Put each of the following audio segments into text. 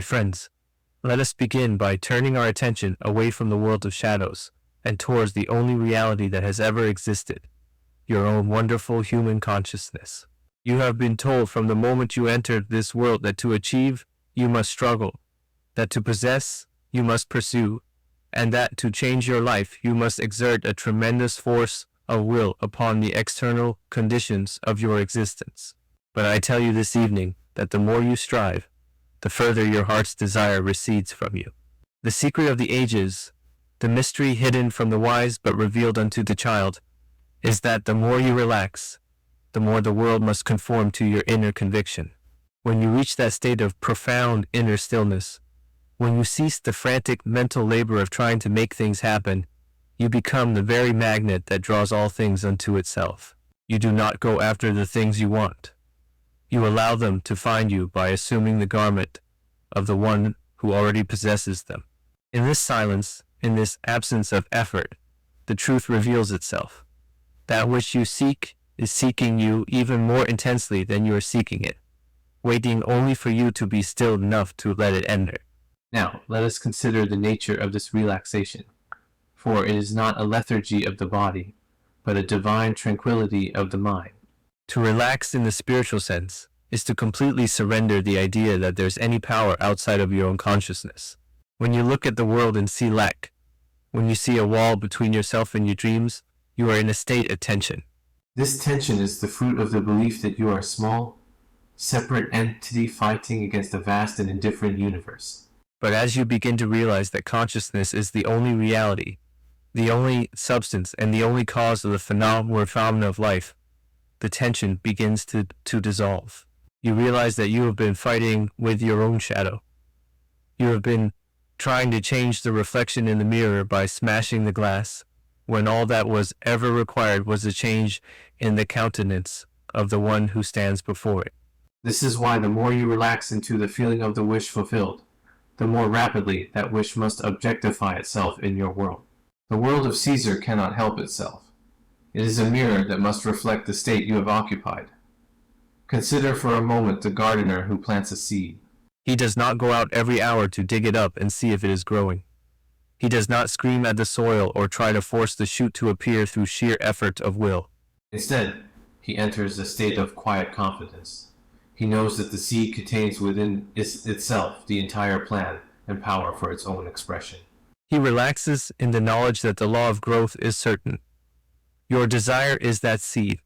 Friends, let us begin by turning our attention away from the world of shadows and towards the only reality that has ever existed, your own wonderful human consciousness. You have been told from the moment you entered this world that to achieve, you must struggle, that to possess, you must pursue, and that to change your life, you must exert a tremendous force of will upon the external conditions of your existence. But I tell you this evening that the more you strive, the further your heart's desire recedes from you. The secret of the ages, the mystery hidden from the wise but revealed unto the child, is that the more you relax, the more the world must conform to your inner conviction. When you reach that state of profound inner stillness, when you cease the frantic mental labor of trying to make things happen, you become the very magnet that draws all things unto itself. You do not go after the things you want. You allow them to find you by assuming the garment of the one who already possesses them. In this silence, in this absence of effort, the truth reveals itself. That which you seek is seeking you even more intensely than you are seeking it, waiting only for you to be still enough to let it enter. Now, let us consider the nature of this relaxation, for it is not a lethargy of the body, but a divine tranquility of the mind. To relax in the spiritual sense is to completely surrender the idea that there's any power outside of your own consciousness. When you look at the world and see lack, when you see a wall between yourself and your dreams, you are in a state of tension. This tension is the fruit of the belief that you are a small, separate entity fighting against a vast and indifferent universe. But as you begin to realize that consciousness is the only reality, the only substance, and the only cause of the phenomena of life, the tension begins to dissolve. You realize that you have been fighting with your own shadow. You have been trying to change the reflection in the mirror by smashing the glass, when all that was ever required was a change in the countenance of the one who stands before it. This is why the more you relax into the feeling of the wish fulfilled, the more rapidly that wish must objectify itself in your world. The world of Caesar cannot help itself. It is a mirror that must reflect the state you have occupied. Consider for a moment the gardener who plants a seed. He does not go out every hour to dig it up and see if it is growing. He does not scream at the soil or try to force the shoot to appear through sheer effort of will. Instead, he enters a state of quiet confidence. He knows that the seed contains within itself the entire plan and power for its own expression. He relaxes in the knowledge that the law of growth is certain. Your desire is that seed.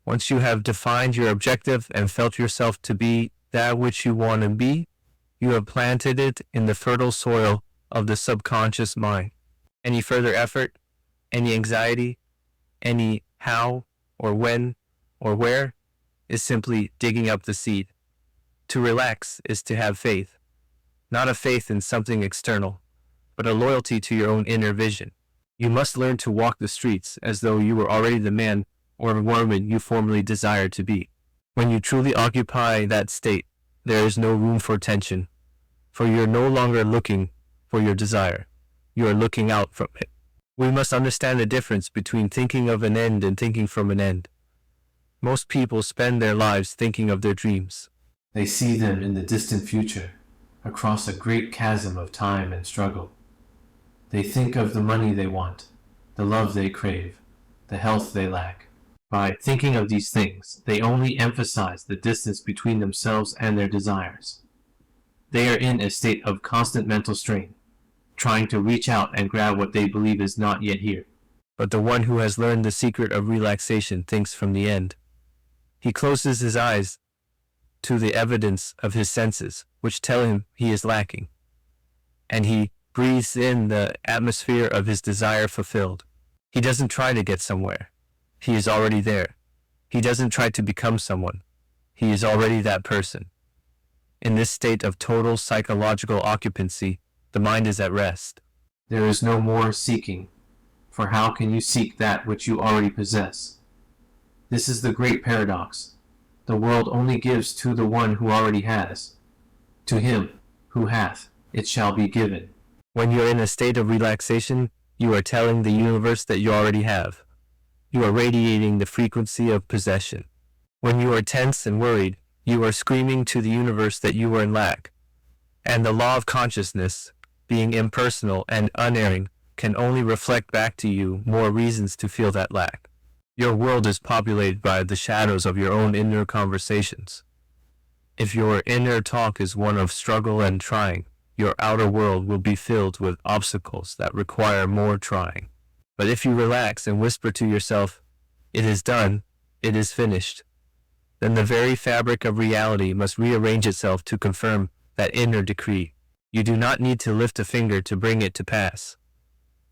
Once you have defined your objective and felt yourself to be that which you want to be, you have planted it in the fertile soil of the subconscious mind. Any further effort, any anxiety, any how or when or where is simply digging up the seed. To relax is to have faith, not a faith in something external, but a loyalty to your own inner vision. You must learn to walk the streets as though you were already the man or woman you formerly desired to be. When you truly occupy that state, there is no room for tension, for you are no longer looking for your desire. You are looking out from it. We must understand the difference between thinking of an end and thinking from an end. Most people spend their lives thinking of their dreams. They see them in the distant future, across a great chasm of time and struggle. They think of the money they want, the love they crave, the health they lack. By thinking of these things, they only emphasize the distance between themselves and their desires. They are in a state of constant mental strain, trying to reach out and grab what they believe is not yet here. But the one who has learned the secret of relaxation thinks from the end. He closes his eyes to the evidence of his senses, which tell him he is lacking, and he breathes in the atmosphere of his desire fulfilled. He doesn't try to get somewhere. He is already there. He doesn't try to become someone. He is already that person. In this state of total psychological occupancy, the mind is at rest. There is no more seeking, for how can you seek that which you already possess? This is the great paradox. The world only gives to the one who already has. To him who hath, it shall be given. When you are in a state of relaxation, you are telling the universe that you already have. You are radiating the frequency of possession. When you are tense and worried, you are screaming to the universe that you are in lack. And the law of consciousness, being impersonal and unerring, can only reflect back to you more reasons to feel that lack. Your world is populated by the shadows of your own inner conversations. If your inner talk is one of struggle and trying, your outer world will be filled with obstacles that require more trying. But if you relax and whisper to yourself, "It is done, it is finished," then the very fabric of reality must rearrange itself to confirm that inner decree. You do not need to lift a finger to bring it to pass.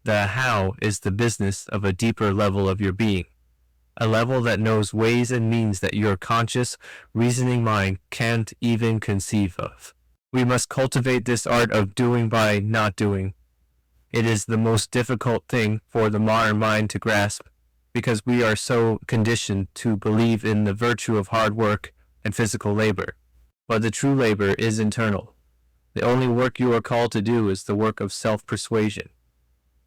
The how is the business of a deeper level of your being, a level that knows ways and means that your conscious, reasoning mind can't even conceive of. We must cultivate this art of doing by not doing. It is the most difficult thing for the modern mind to grasp, because we are so conditioned to believe in the virtue of hard work and physical labor. But the true labor is internal. The only work you are called to do is the work of self-persuasion.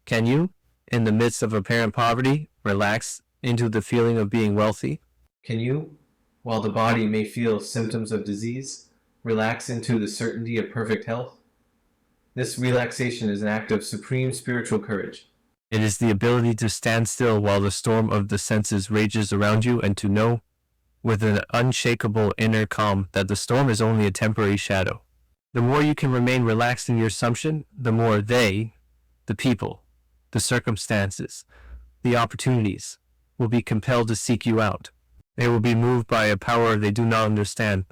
Can you, in the midst of apparent poverty, relax into the feeling of being wealthy? Can you, while the body may feel symptoms of disease, relax into the certainty of perfect health? This relaxation is an act of supreme spiritual courage. It is the ability to stand still while the storm of the senses rages around you and to know, with an unshakable inner calm, that the storm is only a temporary shadow. The more you can remain relaxed in your assumption, the more they, the people, the circumstances, the opportunities, will be compelled to seek you out. They will be moved by a power they do not understand,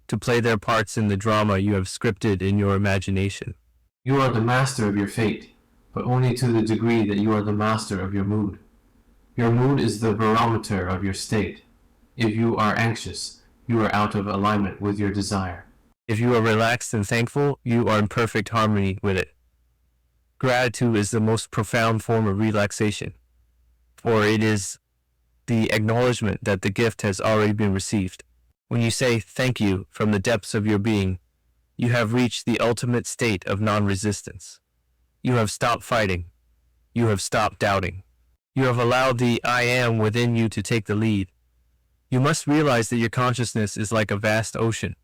to play their parts in the drama you have scripted in your imagination. You are the master of your fate, but only to the degree that you are the master of your mood. Your mood is the barometer of your state. If you are anxious, you are out of alignment with your desire. If you are relaxed and thankful, you are in perfect harmony with it. Gratitude is the most profound form of relaxation, for it is the acknowledgement that the gift has already been received. When you say thank you from the depths of your being, you have reached the ultimate state of non-resistance. You have stopped fighting. You have stopped doubting. You have allowed the I am within you to take the lead. You must realize that your consciousness is like a vast ocean,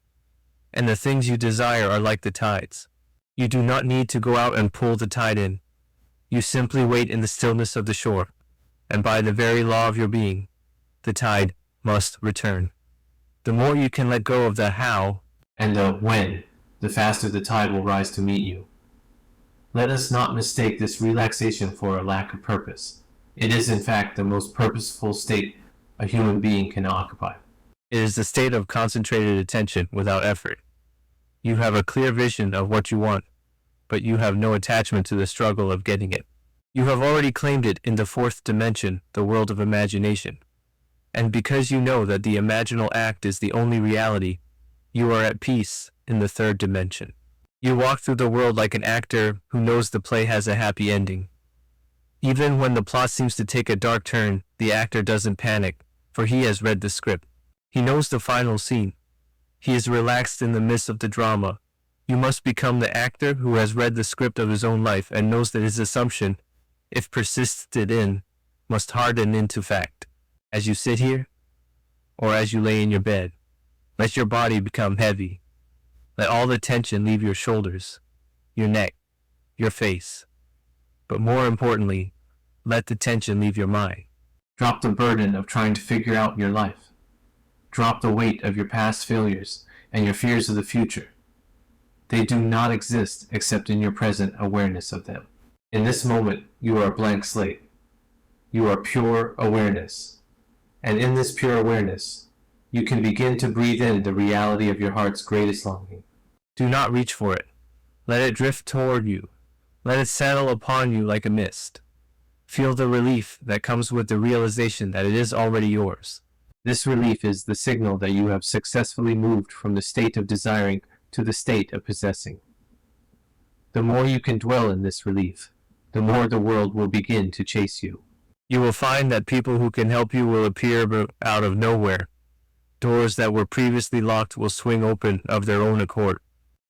and the things you desire are like the tides. You do not need to go out and pull the tide in. You simply wait in the stillness of the shore, and by the very law of your being, the tide must return. The more you can let go of the how and the when, the faster the tide will rise to meet you. Let us not mistake this relaxation for a lack of purpose. It is in fact the most purposeful state a human being can occupy. It is the state of concentrated attention without effort. You have a clear vision of what you want, but you have no attachment to the struggle of getting it. You have already claimed it in the fourth dimension, the world of imagination. And because you know that the imaginal act is the only reality, you are at peace in the third dimension. You walk through the world like an actor who knows the play has a happy ending. Even when the plot seems to take a dark turn, the actor doesn't panic, for he has read the script. He knows the final scene. He is relaxed in the midst of the drama. You must become the actor who has read the script of his own life and knows that his assumption, if persisted in, must harden into fact. As you sit here, or as you lay in your bed, let your body become heavy. Let all the tension leave your shoulders, your neck, your face. But more importantly, let the tension leave your mind. Drop the burden of trying to figure out your life. Drop the weight of your past failures and your fears of the future. They do not exist except in your present awareness of them. In this moment, you are a blank slate. You are pure awareness. And in this pure awareness, you can begin to breathe in the reality of your heart's greatest longing. Do not reach for it. Let it drift toward you. Let it settle upon you like a mist. Feel the relief that comes with the realization that it is already yours. This relief is the signal that you have successfully moved from the state of desiring to the state of possessing. The more you can dwell in this relief, the more the world will begin to chase you. You will find that people who can help you will appear out of nowhere. Doors that were previously locked will swing open of their own accord.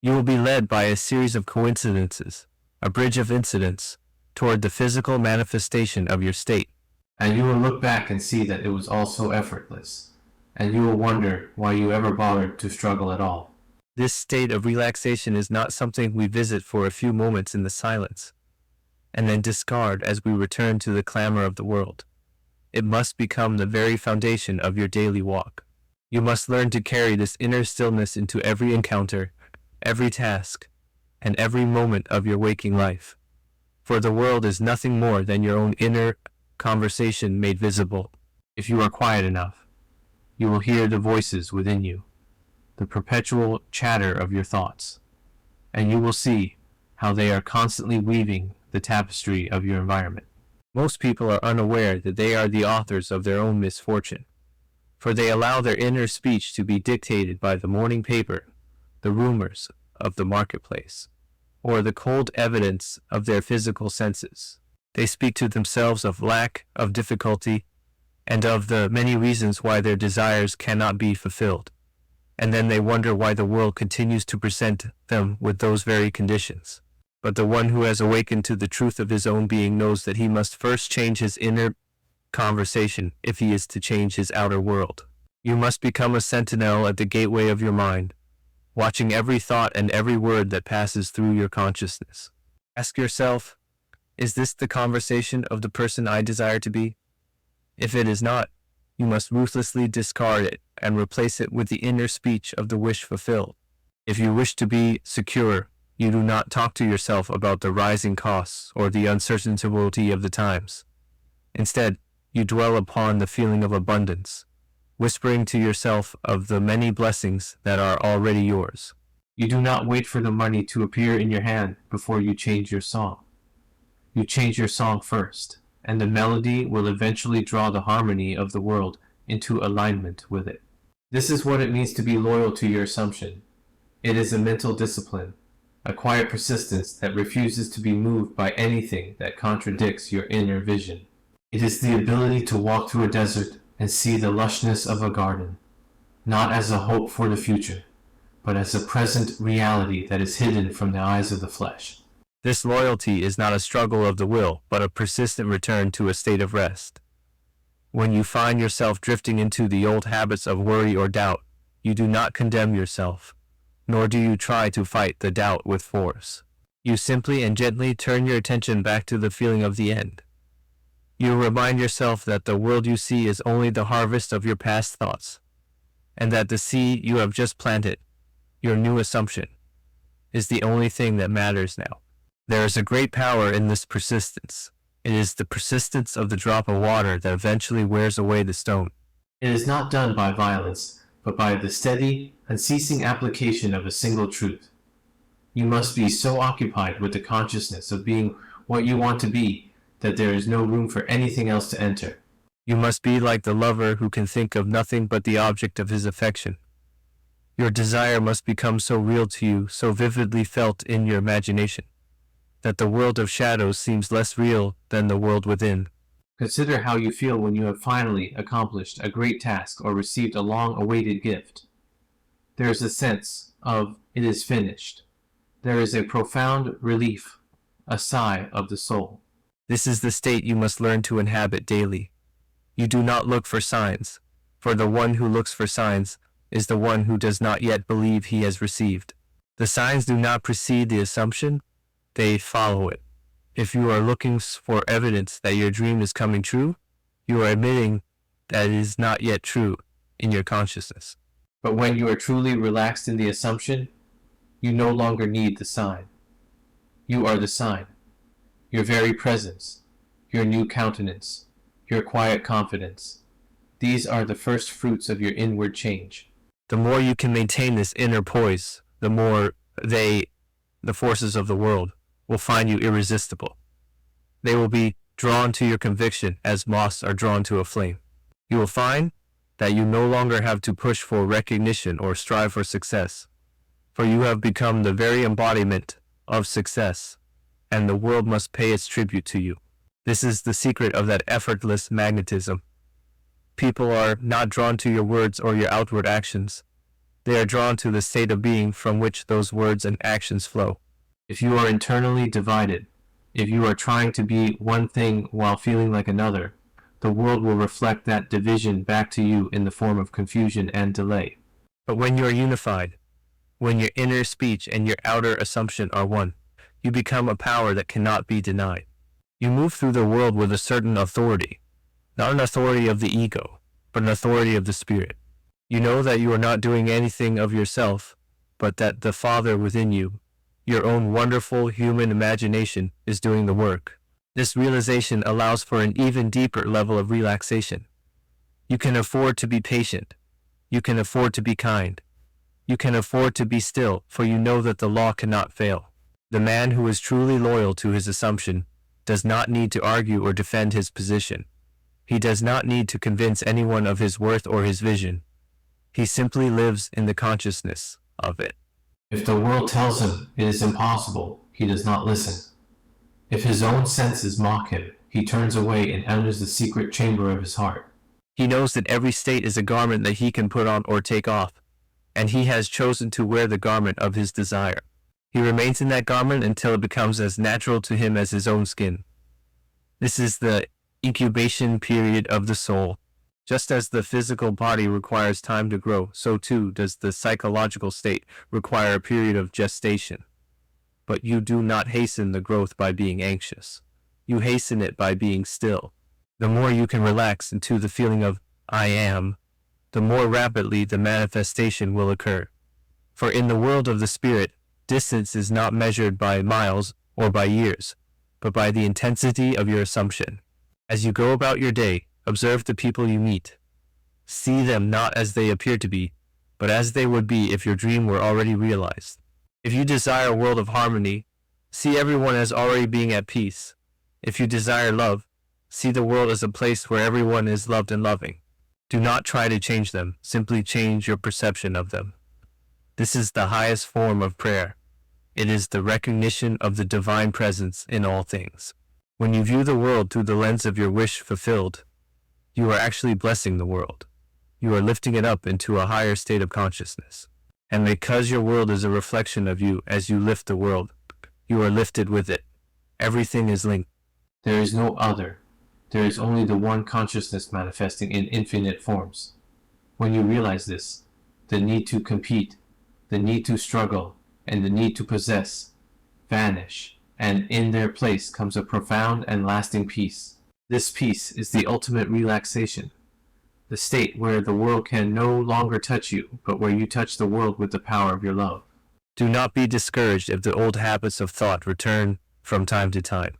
You will be led by a series of coincidences, a bridge of incidents, toward the physical manifestation of your state. And you will look back and see that it was all so effortless, and you will wonder why you ever bothered to struggle at all. This state of relaxation is not something we visit for a few moments in the silence, and then discard as we return to the clamor of the world. It must become the very foundation of your daily walk. You must learn to carry this inner stillness into every encounter, every task, and every moment of your waking life. For the world is nothing more than your own inner conversation made visible. If you are quiet enough, you will hear the voices within you, the perpetual chatter of your thoughts, and you will see how they are constantly weaving the tapestry of your environment. Most people are unaware that they are the authors of their own misfortune, for they allow their inner speech to be dictated by the morning paper, the rumors of the marketplace, or the cold evidence of their physical senses. They speak to themselves of lack, of difficulty, and of the many reasons why their desires cannot be fulfilled. And then they wonder why the world continues to present them with those very conditions. But the one who has awakened to the truth of his own being knows that he must first change his inner conversation if he is to change his outer world. You must become a sentinel at the gateway of your mind, watching every thought and every word that passes through your consciousness. Ask yourself, is this the conversation of the person I desire to be? If it is not, you must ruthlessly discard it and replace it with the inner speech of the wish fulfilled. If you wish to be secure, you do not talk to yourself about the rising costs or the uncertainty of the times. Instead, you dwell upon the feeling of abundance, whispering to yourself of the many blessings that are already yours. You do not wait for the money to appear in your hand before you change your song. You change your song first, and the melody will eventually draw the harmony of the world into alignment with it. This is what it means to be loyal to your assumption. It is a mental discipline, a quiet persistence that refuses to be moved by anything that contradicts your inner vision. It is the ability to walk through a desert and see the lushness of a garden, not as a hope for the future, but as a present reality that is hidden from the eyes of the flesh. This loyalty is not a struggle of the will, but a persistent return to a state of rest. When you find yourself drifting into the old habits of worry or doubt, you do not condemn yourself, nor do you try to fight the doubt with force. You simply and gently turn your attention back to the feeling of the end. You remind yourself that the world you see is only the harvest of your past thoughts, and that the seed you have just planted, your new assumption, is the only thing that matters now. There is a great power in this persistence. It is the persistence of the drop of water that eventually wears away the stone. It is not done by violence, but by the steady, unceasing application of a single truth. You must be so occupied with the consciousness of being what you want to be that there is no room for anything else to enter. You must be like the lover who can think of nothing but the object of his affection. Your desire must become so real to you, so vividly felt in your imagination, that the world of shadows seems less real than the world within. Consider how you feel when you have finally accomplished a great task or received a long-awaited gift. There is a sense of it is finished. There is a profound relief, a sigh of the soul. This is the state you must learn to inhabit daily. You do not look for signs, for the one who looks for signs is the one who does not yet believe he has received. The signs do not precede the assumption, they follow it. If you are looking for evidence that your dream is coming true, you are admitting that it is not yet true in your consciousness. But when you are truly relaxed in the assumption, you no longer need the sign. You are the sign. Your very presence, your new countenance, your quiet confidence. These are the first fruits of your inward change. The more you can maintain this inner poise, the more the forces of the world, will find you irresistible. They will be drawn to your conviction as moths are drawn to a flame. You will find that you no longer have to push for recognition or strive for success, for you have become the very embodiment of success, and the world must pay its tribute to you. This is the secret of that effortless magnetism. People are not drawn to your words or your outward actions. They are drawn to the state of being from which those words and actions flow. If you are internally divided, if you are trying to be one thing while feeling like another, the world will reflect that division back to you in the form of confusion and delay. But when you are unified, When your inner speech and your outer assumption are one, you become a power that cannot be denied. You move through the world with a certain authority, not an authority of the ego, but an authority of the spirit. You know that you are not doing anything of yourself, but that the Father within you, your own wonderful human imagination, is doing the work. This realization allows for an even deeper level of relaxation. You can afford to be patient. You can afford to be kind. You can afford to be still, for you know that the law cannot fail. The man who is truly loyal to his assumption does not need to argue or defend his position. He does not need to convince anyone of his worth or his vision. He simply lives in the consciousness of it. If the world tells him it is impossible, he does not listen. If his own senses mock him, he turns away and enters the secret chamber of his heart. He knows that every state is a garment that he can put on or take off, and he has chosen to wear the garment of his desire. He remains in that garment until it becomes as natural to him as his own skin. This is the incubation period of the soul. Just as the physical body requires time to grow, so too does the psychological state require a period of gestation. But you do not hasten the growth by being anxious. You hasten it by being still. The more you can relax into the feeling of I am, the more rapidly the manifestation will occur. For in the world of the spirit, distance is not measured by miles or by years, but by the intensity of your assumption. As you go about your day, observe the people you meet. See them not as they appear to be, but as they would be if your dream were already realized. If you desire a world of harmony, see everyone as already being at peace. If you desire love, see the world as a place where everyone is loved and loving. Do not try to change them, simply change your perception of them. This is the highest form of prayer. It is the recognition of the divine presence in all things. When you view the world through the lens of your wish fulfilled, you are actually blessing the world. You are lifting it up into a higher state of consciousness. And because your world is a reflection of you as you lift the world, you are lifted with it. Everything is linked. There is no other. There is only the one consciousness manifesting in infinite forms. When you realize this, the need to compete, the need to struggle, and the need to possess vanish, and in their place comes a profound and lasting peace. This peace is the ultimate relaxation, the state where the world can no longer touch you, but where you touch the world with the power of your love. Do not be discouraged if the old habits of thought return from time to time.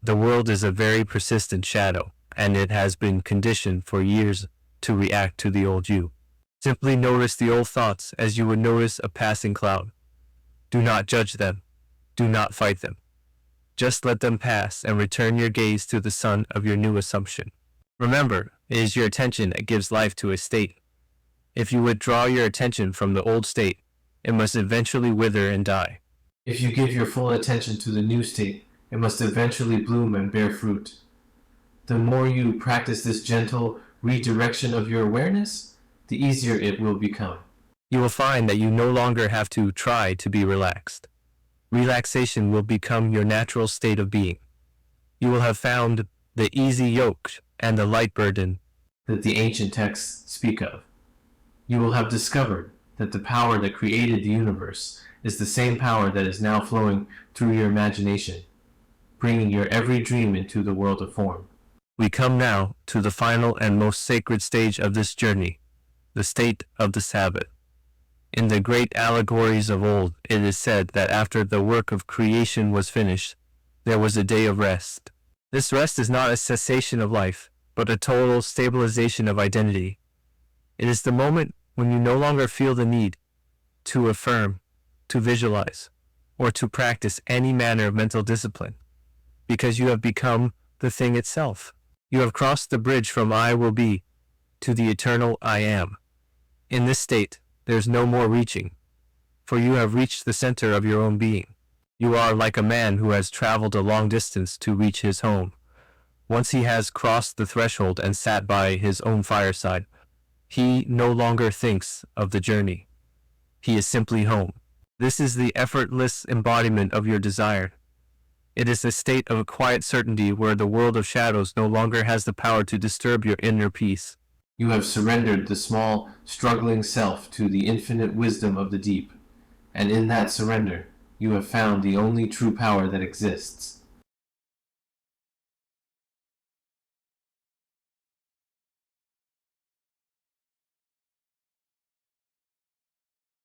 The world is a very persistent shadow, and it has been conditioned for years to react to the old you. Simply notice the old thoughts as you would notice a passing cloud. Do not judge them. Do not fight them. Just let them pass and return your gaze to the sun of your new assumption. Remember, it is your attention that gives life to a state. If you withdraw your attention from the old state, it must eventually wither and die. If you give your full attention to the new state, it must eventually bloom and bear fruit. The more you practice this gentle redirection of your awareness, the easier it will become. You will find that you no longer have to try to be relaxed. Relaxation will become your natural state of being. You will have found the easy yoke and the light burden that the ancient texts speak of. You will have discovered that the power that created the universe is the same power that is now flowing through your imagination, bringing your every dream into the world of form. We come now to the final and most sacred stage of this journey, the state of the Sabbath. In the great allegories of old, it is said that after the work of creation was finished, there was a day of rest. This rest is not a cessation of life, but a total stabilization of identity. It is the moment when you no longer feel the need to affirm, to visualize, or to practice any manner of mental discipline, because you have become the thing itself. You have crossed the bridge from I will be to the eternal I am. In this state, there is no more reaching, for you have reached the center of your own being. You are like a man who has traveled a long distance to reach his home. Once he has crossed the threshold and sat by his own fireside, he no longer thinks of the journey. He is simply home. This is the effortless embodiment of your desire. It is a state of a quiet certainty where the world of shadows no longer has the power to disturb your inner peace. You have surrendered the small, struggling self to the infinite wisdom of the deep. And in that surrender, you have found the only true power that exists.